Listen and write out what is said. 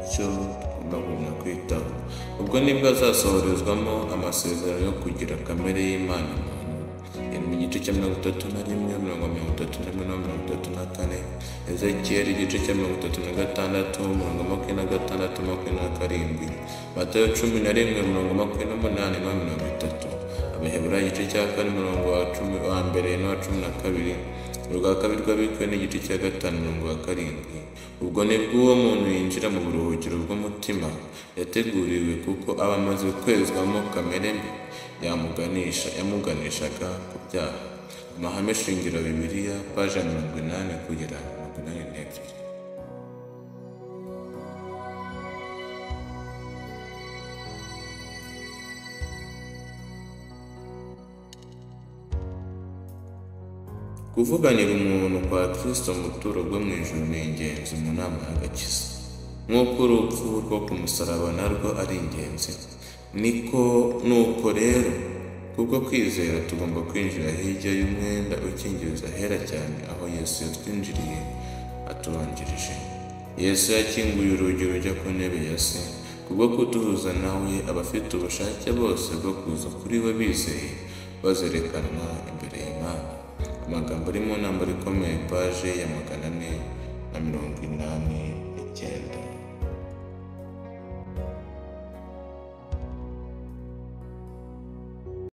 icyo tugomba kwitaho. Ubwo nibwo azasohorezwamo amasezerano yo kugira kamere y'Imana muntu. Mu gice cya 31, 34, Ezekiyeli igice cya 36, 26, Matayo 11:28-30, Abaheburayo igice cya 4 umurongo wa 1 n'uwa 12, urwa kabiri rw'Abikorinto n'igice cya 5 umurongo wa 7. Ubwo nibwo uwo muntu yinjira mu buruhukiro bw'umutima yateguriwe, kuko aba amaze kwezwamo kamere mbi yamuganishaga ku byaha. Amahame shingiro Bibiliya, paje 80 kugera 82. Kuvuganira umuntu kwa Kristo mu buturo bwo mu ijuru ni ingenzi mu nama y'agakiza. Nk'uko urupfu rwo ku musaraba narwo ari ingenzi, nuko rero kubwo kwizera tugomba kwinjira hirya y'umwenda ukingiriza ahera cyane, aho Yesu yatwinjiriye atubanjirije. Yesu yakinguye urugi rujya ku ntebe ya Se. Kubwo kuduhuza nawe, abafite ubushake bose bwo kuza kuri we bizeye bazerekanwa imbere y'Imana. Amagambo ari mu ntambaro ikomeye, paje ya 489.